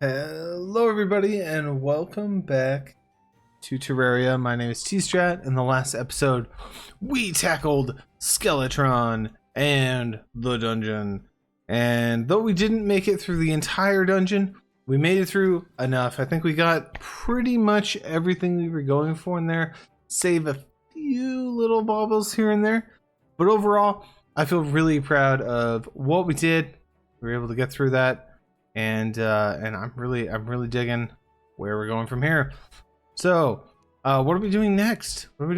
Hello, everybody, and welcome back to Terraria. My name is TStrat. In the last episode, we tackled Skeletron and the dungeon. And though we didn't make it through the entire dungeon, we made it through enough. I think we got pretty much everything we were going for in there, save a few little baubles here and there. But overall, I feel really proud of what we did. We were able to get through that. And I'm really digging where we're going from here. So, what are we doing next? Well,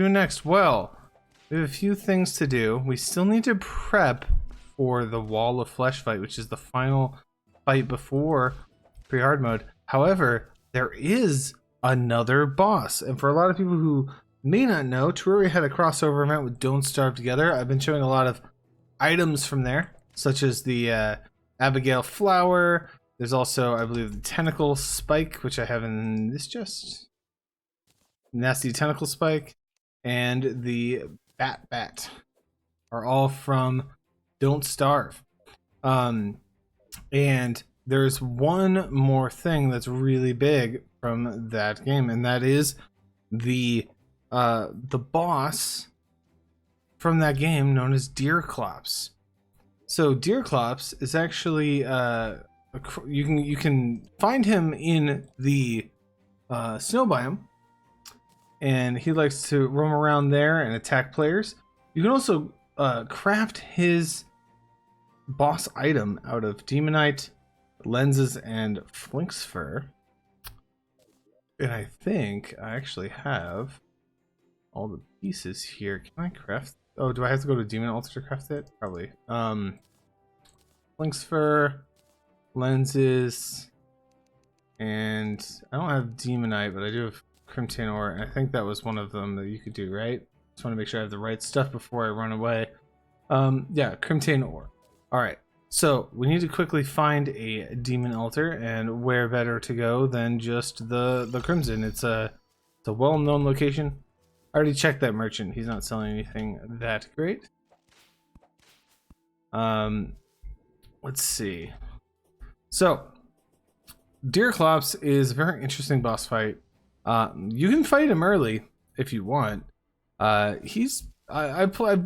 we have a few things to do. We still need to prep for the Wall of Flesh fight, which is the final fight before pre-hard mode. However, there is another boss, and for a lot of people who may not know, Terraria had a crossover event with Don't Starve Together. I've been showing a lot of items from there, such as the Abigail Flower. There's also, I believe, the Tentacle Spike, which I have in this chest. Nasty Tentacle Spike. And the Bat are all from Don't Starve. And there's one more thing that's really big from that game, and that is the boss from that game known as Deerclops. So Deerclops is actually you can find him in the snow biome, and he likes to roam around there and attack players. You can also craft his boss item out of demonite, lenses, and flinx fur. And I think I actually have all the pieces here. Can I craft? Oh, do I have to go to Demon Altar to craft it? Probably. Flinx fur, lenses, and I don't have demonite, but I do have crimson ore, and I think that was one of them that you could do, right? Just want to make sure I have the right stuff before I run away. Yeah, crimson ore. All right, so we need to quickly find a demon altar, and where better to go than just the crimson? It's a well-known location. I already checked that merchant. He's not selling anything that great. Let's see. So, Deerclops is a very interesting boss fight. You can fight him early if you want. I've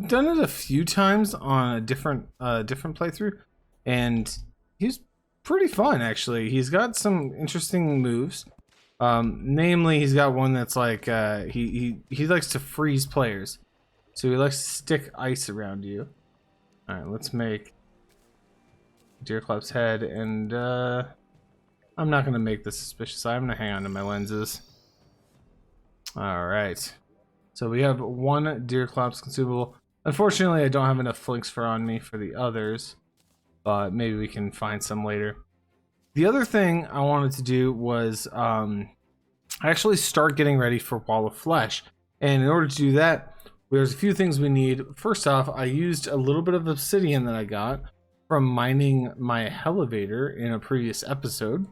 done it a few times on a different playthrough, and he's pretty fun actually. He's got some interesting moves. Namely, he's got one that's like he likes to freeze players, so he likes to stick ice around you. All right, let's make Deerclops' head, and I'm not gonna make this suspicious. I'm gonna hang on to my lenses. All right, so we have one Deerclops consumable. Unfortunately, I don't have enough flinx fur on me for the others, but maybe we can find some later. The other thing I wanted to do was actually start getting ready for Wall of Flesh, and in order to do that, there's a few things we need. First off, I used a little bit of obsidian that I got from mining my elevator in a previous episode.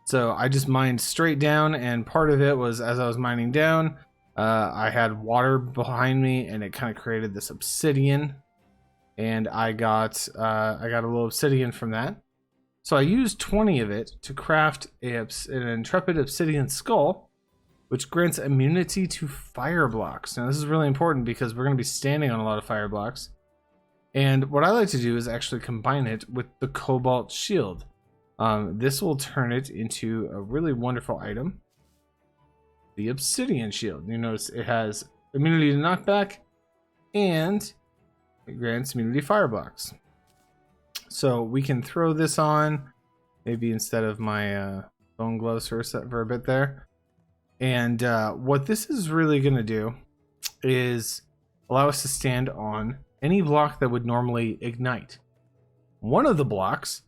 So I just mined straight down, and part of it was as I was mining down, I had water behind me, and it kind of created this obsidian, and I got a little obsidian from that. So I used 20 of it to craft an intrepid obsidian skull, which grants immunity to fire blocks. Now this is really important because we're going to be standing on a lot of fire blocks. And what I like to do is actually combine it with the cobalt shield. This will turn it into a really wonderful item. The obsidian shield. You notice it has immunity to knockback, and it grants immunity to fire blocks. So we can throw this on, maybe instead of my bone gloves for a bit there. And what this is really going to do is allow us to stand on any block that would normally ignite. One of the blocks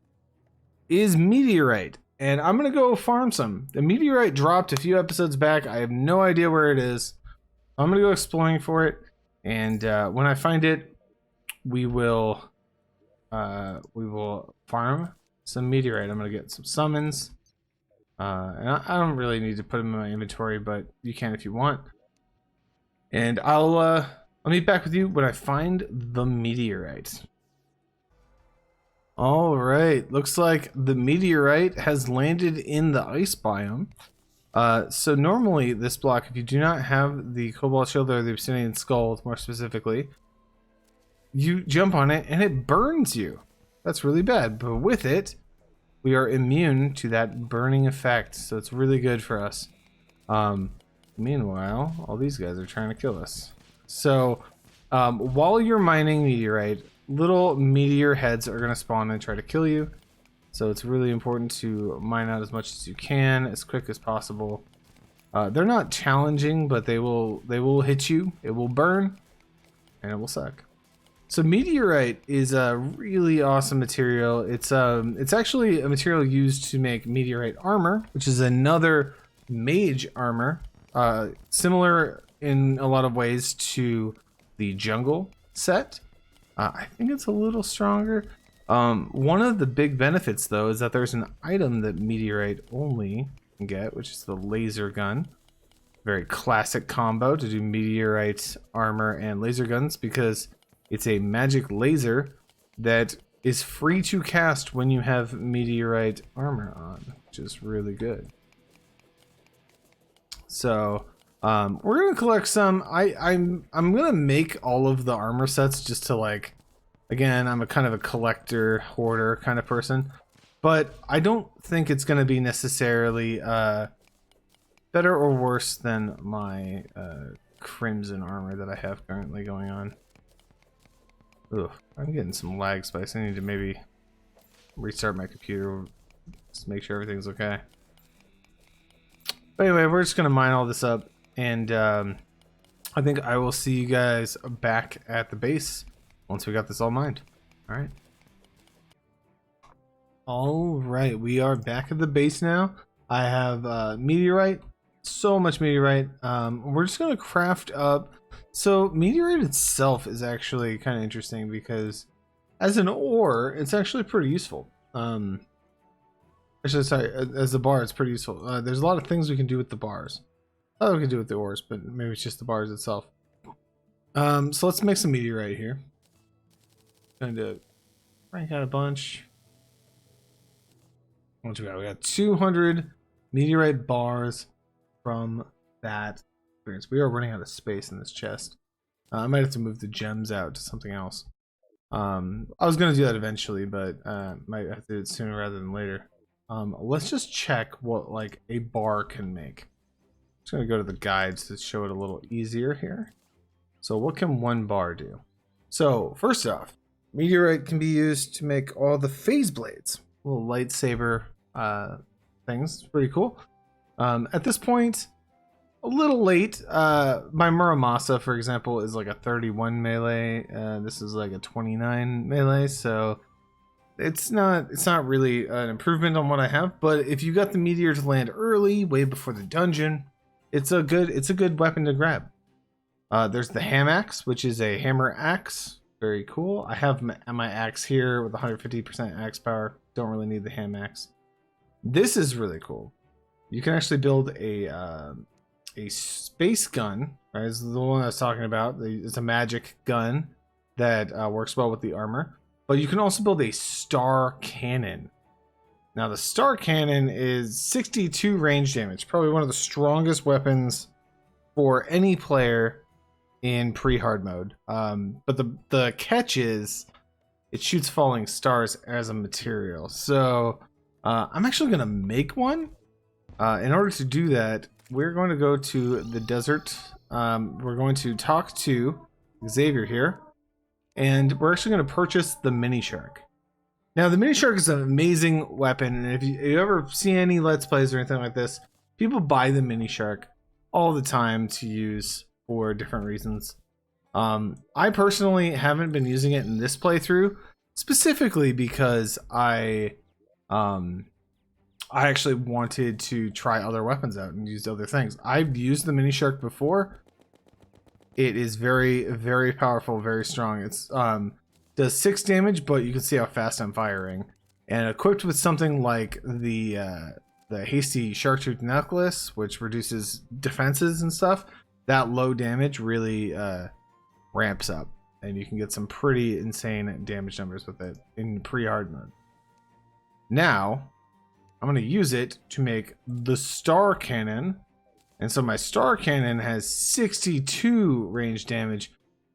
is meteorite, and I'm going to go farm some. The meteorite dropped a few episodes back. I have no idea where it is. I'm going to go exploring for it, and when I find it, we will farm some meteorite. I'm going to get some summons, and I don't really need to put them in my inventory, but you can if you want. And I'll meet back with you when I find the meteorite. All right, looks like the meteorite has landed in the ice biome. So normally this block, if you do not have the Cobalt Shield or the Obsidian Skull, more specifically, you jump on it and it burns you. That's really bad, but with it, we are immune to that burning effect, so it's really good for us. Meanwhile, all these guys are trying to kill us. So, while you're mining meteorite, little meteor heads are going to spawn and try to kill you. So it's really important to mine out as much as you can, as quick as possible. They're not challenging, but they will hit you. It will burn, and it will suck. So meteorite is a really awesome material. It's actually a material used to make meteorite armor, which is another mage armor, similar in a lot of ways to the jungle set. I think it's a little stronger. One of the big benefits, though, is that there's an item that meteorite only can get, which is the laser gun. Very classic combo to do meteorite armor and laser guns, because it's a magic laser that is free to cast when you have meteorite armor on, which is really good. So we're gonna collect some. I'm gonna make all of the armor sets just to, like, again, I'm a kind of a collector hoarder kind of person, but I don't think it's gonna be necessarily better or worse than my crimson armor that I have currently going on. Ugh, I'm getting some lag spikes. I need to maybe restart my computer just to make sure everything's okay. But anyway, we're just gonna mine all this up, and I think I will see you guys back at the base once we got this all mined. All right, we are back at the base now. I have meteorite, so much meteorite. We're just gonna craft up. So meteorite itself is actually kind of interesting because as an ore, it's actually pretty useful. Actually, sorry, as a bar, it's pretty useful. There's a lot of things we can do with the bars. Oh, we can do with the ores, but maybe it's just the bars itself. So let's make some meteorite here. Going to rank out a bunch. What do we got? We got 200 meteorite bars from that experience. We are running out of space in this chest. I might have to move the gems out to something else. I was going to do that eventually, but might have to do it sooner rather than later. Let's just check what, like, a bar can make. I'm just going to go to the guides to show it a little easier here. So what can one bar do? So first off, meteorite can be used to make all the phase blades, little lightsaber things. It's pretty cool. At this point, a little late. My Muramasa, for example, is like a 31 melee. This is like a 29 melee, so it's not really an improvement on what I have. But if you got the meteor to land early, way before the dungeon, it's a good weapon to grab. There's the ham axe, which is a hammer axe. Very cool. I have my axe here with 150% axe power. Don't really need the ham axe. This is really cool. You can actually build a space gun. Right, this is the one I was talking about. It's a magic gun that works well with the armor. But you can also build a star cannon. Now the star cannon is 62 range damage. Probably one of the strongest weapons for any player in pre-hard mode. But the catch is it shoots falling stars as a material. So I'm actually going to make one. In order to do that, we're going to go to the desert. We're going to talk to Xavier here. And we're actually going to purchase the mini shark. Now, the mini shark is an amazing weapon, and if you ever see any Let's Plays or anything like this, people buy the mini shark all the time to use for different reasons. I personally haven't been using it in this playthrough, specifically because I actually wanted to try other weapons out and use other things. I've used the mini shark before. It is very, very powerful, very strong. It's does 6 damage, but you can see how fast I'm firing. And equipped with something like the hasty shark tooth necklace, which reduces defenses and stuff, that low damage really ramps up. and you can get some pretty insane damage numbers with it in pre-hard mode. Now, I'm going to use it to make the star cannon. And so my star cannon has 62 range damage.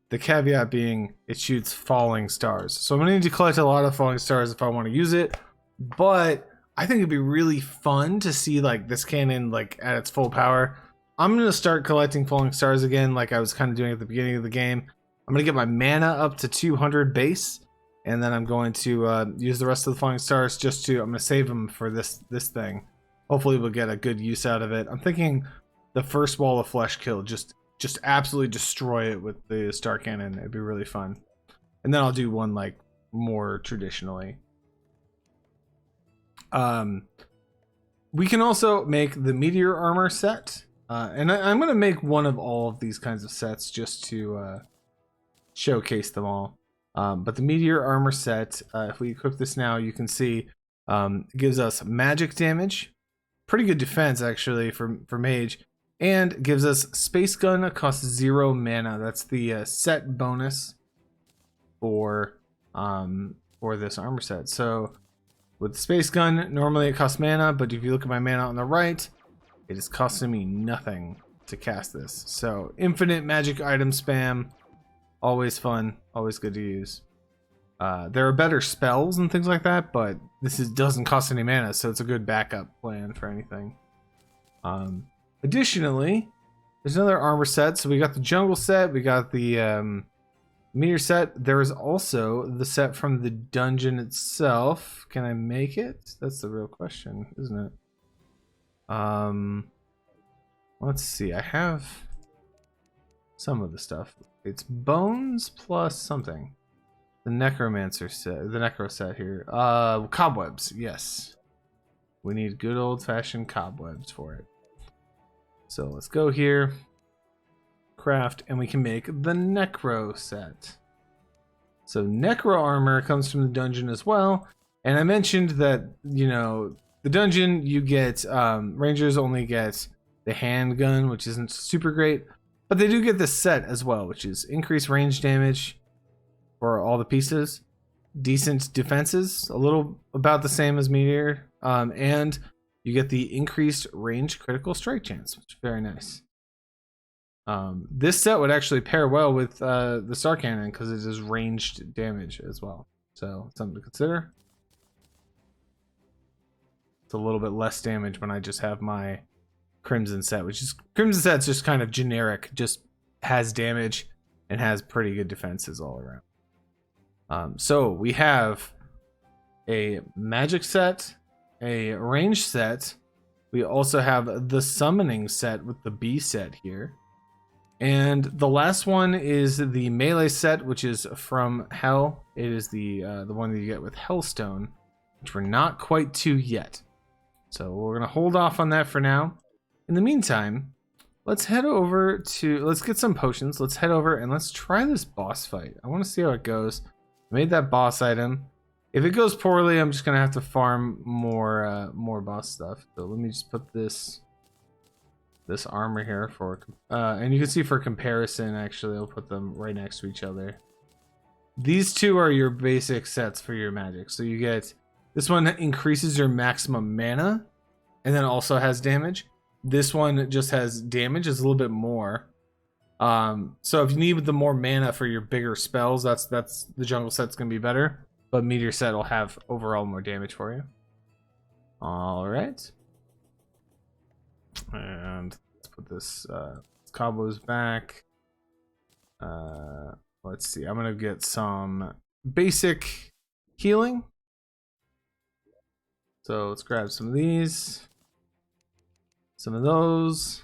The caveat being it shoots falling stars. So I'm going to need to collect a lot of falling stars if I want to use it. But I think it'd be really fun to see like this cannon like at its full power. I'm going to start collecting falling stars again like I was kind of doing at the beginning of the game. I'm going to get my mana up to 200 base. And then I'm going to use the rest of the falling stars just to, I'm going to save them for this thing. Hopefully we'll get a good use out of it. I'm thinking the first wall of flesh kill, just absolutely destroy it with the star cannon. It'd be really fun. And then I'll do one like more traditionally. We can also make the meteor armor set. And I'm going to make one of all of these kinds of sets just to showcase them all. But the meteor armor set, if we equip this now, you can see gives us magic damage, pretty good defense actually for mage, and gives us space gun, costs 0 mana. That's the set bonus for this armor set. So with space gun, normally it costs mana, but if you look at my mana on the right, it is costing me nothing to cast this. So infinite magic item spam. Always fun, always good to use. There are better spells and things like that, but this doesn't cost any mana, so it's a good backup plan for anything. Additionally, there's another armor set. So we got the jungle set, we got the meteor set. There is also the set from the dungeon itself. Can I make it? That's the real question, isn't it? Let's see. I have some of the stuff. It's bones plus something. The necromancer set, the necro set here. Cobwebs, yes. We need good old-fashioned cobwebs for it. So let's go here, craft, and we can make the necro set. So necro armor comes from the dungeon as well. And I mentioned that, you know, the dungeon you get, rangers only get the handgun, which isn't super great. But they do get this set as well, which is increased range damage for all the pieces, decent defenses, a little about the same as Meteor, and you get the increased range critical strike chance, which is very nice. This set would actually pair well with the Star Cannon because it is ranged damage as well. So something to consider. It's a little bit less damage when I just have my Crimson set, which is Crimson set's just kind of generic, just has damage and has pretty good defenses all around. So we have a magic set, a range set. We also have the summoning set with the B set here. And the last one is the melee set, which is from Hell. It is the one that you get with Hellstone, which we're not quite to yet. So we're going to hold off on that for now. In the meantime, let's head over to, let's get some potions. Let's head over and let's try this boss fight. I want to see how it goes. I made that boss item. If it goes poorly, I'm just going to have to farm more boss stuff. So let me just put this armor here for, and you can see for comparison, actually, I'll put them right next to each other. These two are your basic sets for your magic. So you get, this one increases your maximum mana and then also has damage. This one just has damage, it's a little bit more. So if you need the more mana for your bigger spells, that's the jungle set's gonna be better. But meteor set will have overall more damage for you. Alright. And let's put this combos back. Let's see, I'm gonna get some basic healing. So let's grab some of these. Some of those.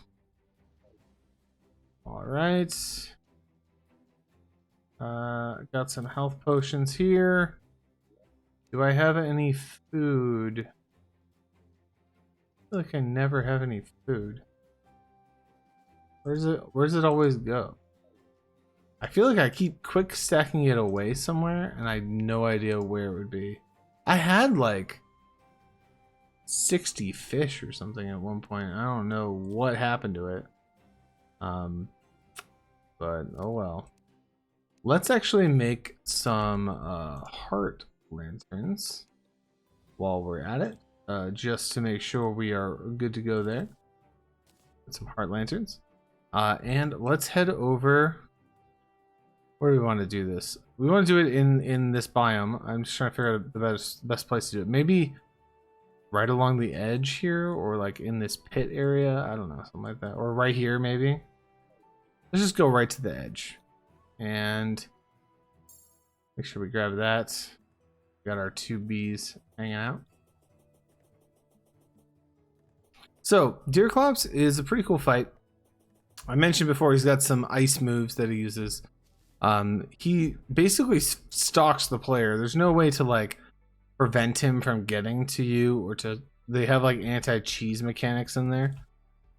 All right. Got some health potions here. Do I have any food? I feel like I never have any food. Where's it always go? I feel like I keep quick stacking it away somewhere and I have no idea where it would be. I had like 60 fish or something at one point. I don't know what happened to it. But oh well. let's actually make some heart lanterns while we're at it, just to make sure we are good to go there. Some heart lanterns. And let's head over. Where do we want to do this? We want to do it in this biome. I'm just trying to figure out the best place to do it. Maybe right along the edge here, or like in this pit area. I don't know, something like that. Or right here, maybe. Let's just go right to the edge. And make sure we grab that. Got our two bees hanging out. So, Deerclops is a pretty cool fight. I mentioned before he's got some ice moves that he uses. He basically stalks the player. There's no way to like prevent him from getting to you, or to. They have like anti-cheese mechanics in there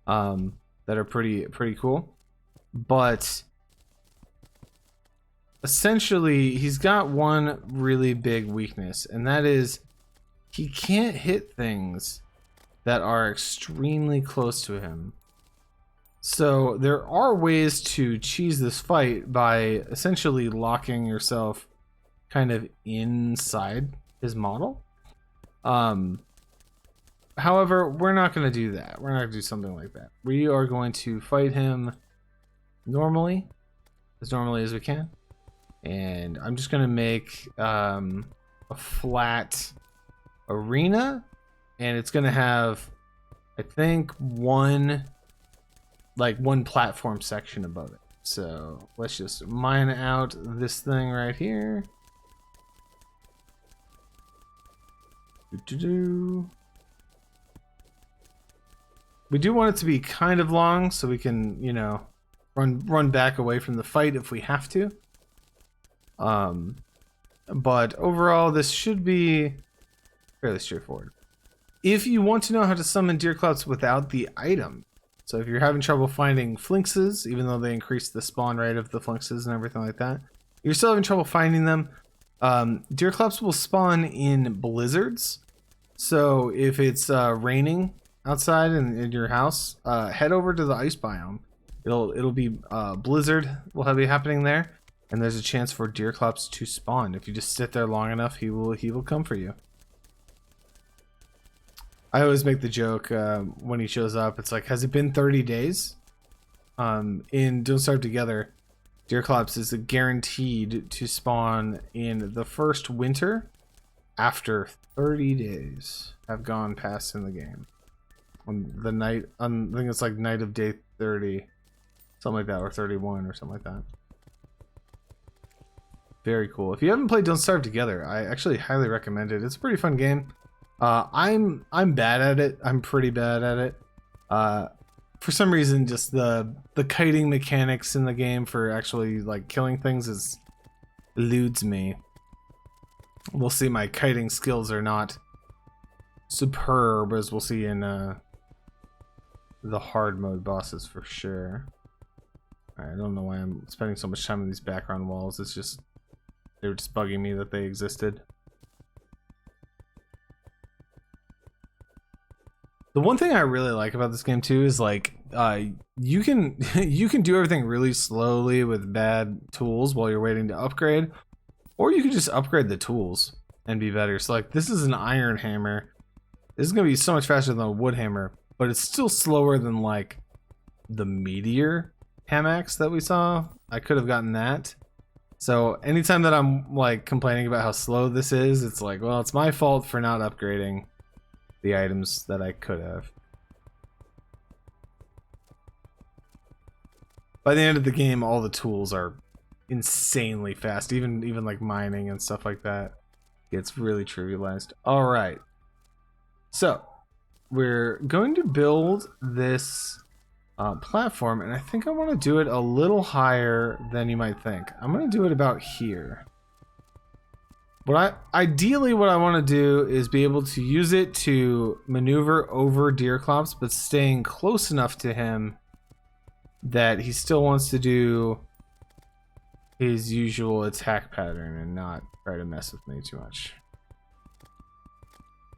that are pretty cool. But essentially, he's got one really big weakness, and that is he can't hit things that are extremely close to him. So there are ways to cheese this fight by essentially locking yourself kind of inside his model. However, we're not going to do that. We're not going to do something like that. We are going to fight him normally as we can. And I'm just going to make a flat arena. And it's going to have, I think, one platform section above it. So let's just mine out this thing right here. We do want it to be kind of long so we can, you know, run back away from the fight if we have to. But overall, this should be fairly straightforward. If you want to know how to summon Deerclops without the item, so if you're having trouble finding flinxes, even though they increase the spawn rate of the flinxes and everything like that, you're still having trouble finding them, Deerclops will spawn in blizzards. So if it's raining outside in your house, head over to the ice biome. It'll be blizzard will be happening there, and there's a chance for Deerclops to spawn. If you just sit there long enough, he will come for you. I always make the joke when he shows up. It's like, has it been 30 days? In Don't Starve Together, Deerclops is guaranteed to spawn in the first winter after 30 days have gone past in the game. On the night, I think it's like night of day 30, something like that, or 31 or something like that. Very cool. If you haven't played Don't Starve Together, I actually highly recommend it. It's a pretty fun game. I'm bad at it. I'm pretty bad at it. For some reason, just the kiting mechanics in the game for actually like killing things eludes me. We'll see, my kiting skills are not superb, as we'll see in the hard mode bosses for sure. I don't know why I'm spending so much time on these background walls. It's just, they were just bugging me that they existed. The one thing I really like about this game too is like you can you can do everything really slowly with bad tools while you're waiting to upgrade, or you can just upgrade the tools and be better. So like, this is an iron hammer. This is gonna be so much faster than a wood hammer, but it's still slower than like the Meteor hammocks that we saw. I could have gotten that. So anytime that I'm like complaining about how slow this is, it's like, well, it's my fault for not upgrading the items that I could have. By the end of the game, all the tools are insanely fast. Even like mining and stuff like that gets really trivialized. All right, so we're going to build this platform, and I think I want to do it a little higher than you might think. I'm going to do it about here. Ideally what I want to do is be able to use it to maneuver over Deerclops, but staying close enough to him that he still wants to do his usual attack pattern and not try to mess with me too much.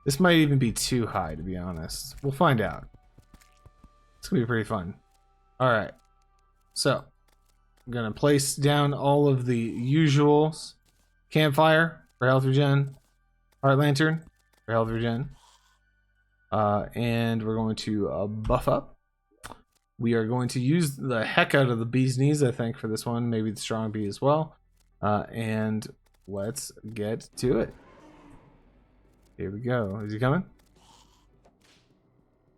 This might even be too high, to be honest. We'll find out. It's gonna be pretty fun. All right, so gonna place down all of the usuals. Campfire for health regen. Heart lantern for health regen. And we're going to buff up. We are going to use the heck out of the bee's knees, I think, for this one. Maybe the strong bee as well. And let's get to it. Here we go. Is he coming?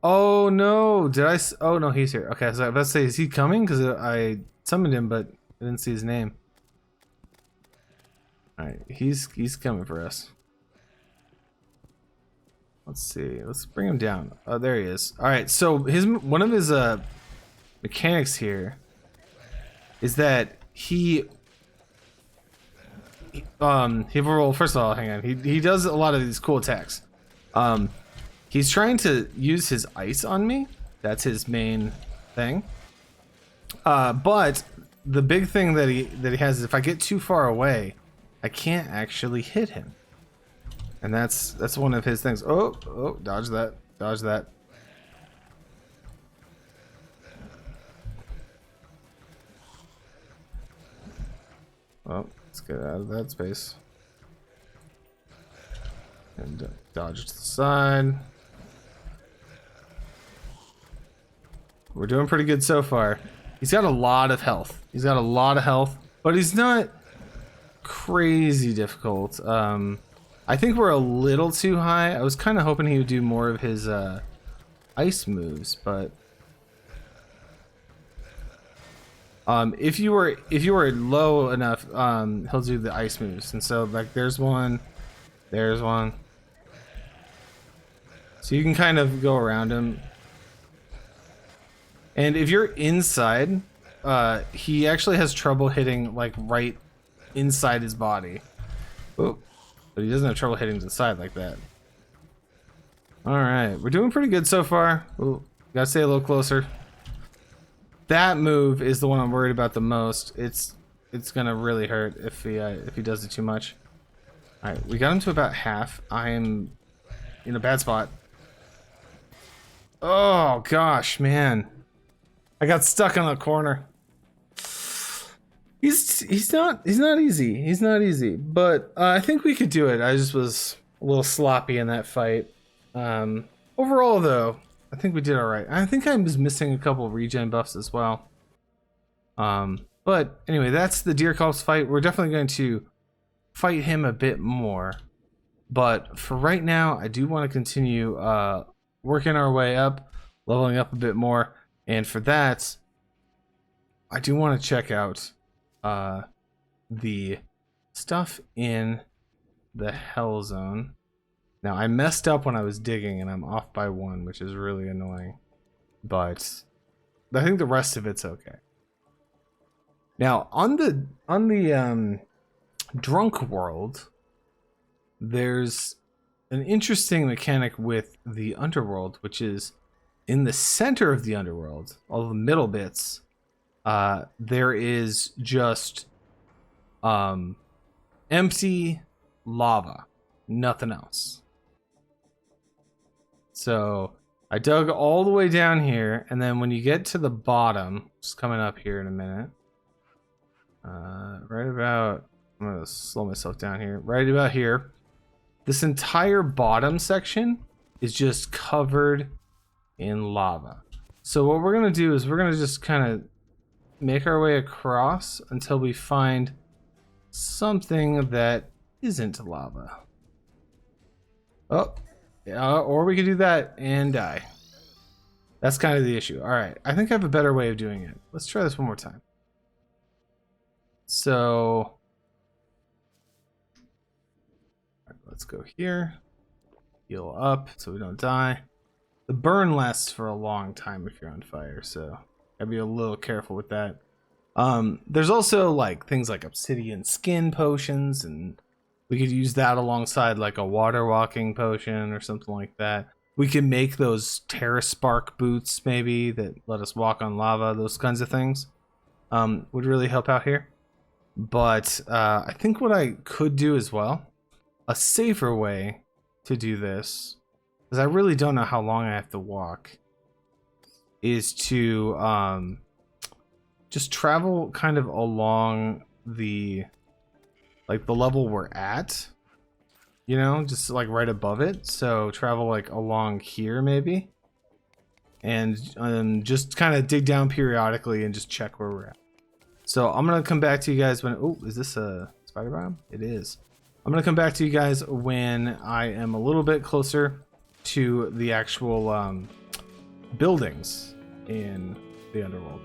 Oh no! Did I? Oh no, he's here. Okay, so I was about to say, is he coming? Because I summoned him, but I didn't see his name. All right, he's coming for us. Let's see. Let's bring him down. Oh, there he is. All right. So one of his mechanics here is that he will, first of all, hang on. He does a lot of these cool attacks. He's trying to use his ice on me. That's his main thing. But the big thing that he has is if I get too far away, I can't actually hit him. And that's one of his things. Oh, dodge that. Dodge that. Oh, let's get out of that space. And dodge to the side. We're doing pretty good so far. He's got a lot of health. But he's not crazy difficult. I think we're a little too high. I was kind of hoping he would do more of his ice moves, but if you were low enough, he'll do the ice moves. And so, like, there's one. So you can kind of go around him. And if you're inside, he actually has trouble hitting, like, right inside his body. Oh. But he doesn't have trouble hitting to the side like that. Alright, we're doing pretty good so far. Ooh, gotta stay a little closer. That move is the one I'm worried about the most. It's gonna really hurt if he does it too much. Alright, we got him to about half. I am in a bad spot. Oh gosh, man. I got stuck on a corner. He's not easy, but I think we could do it. I just was a little sloppy in that fight. Overall though, I think we did all right. I think I was missing a couple of regen buffs as well. But anyway, that's the Deerclops fight. We're definitely going to fight him a bit more, but for right now, I do want to continue working our way up, leveling up a bit more, and for that, I do want to check out the stuff in the Hell Zone. Now, I messed up when I was digging, and I'm off by 1, which is really annoying. But I think the rest of it's okay. Now, on the Drunk World, there's an interesting mechanic with the Underworld, which is in the center of the Underworld, all the middle bits. There is just empty lava, nothing else. So I dug all the way down here, and then when you get to the bottom, just coming up here in a minute, right about, I'm gonna slow myself down here, right about here, this entire bottom section is just covered in lava. So what we're gonna do is we're gonna just kind of make our way across until we find something that isn't lava. Oh, yeah, or we could do that and die. That's kind of the issue. All right, I think I have a better way of doing it. Let's try this one more time. So let's go here, heal up so we don't die. The burn lasts for a long time if you're on fire, so gotta be a little careful with that. There's also like things like obsidian skin potions, and we could use that alongside like a water walking potion or something like that. We can make those Terra Spark boots maybe that let us walk on lava. Those kinds of things would really help out here. But I think what I could do as well, a safer way to do this, because I really don't know how long I have to walk, is to just travel kind of along the level we're at, you know, just like right above it. So travel like along here maybe, and just kind of dig down periodically and just check where we're at. So I'm gonna come back to you guys when, oh, is this a spider biome? It is. I'm gonna come back to you guys when I am a little bit closer to the actual buildings in the underworld.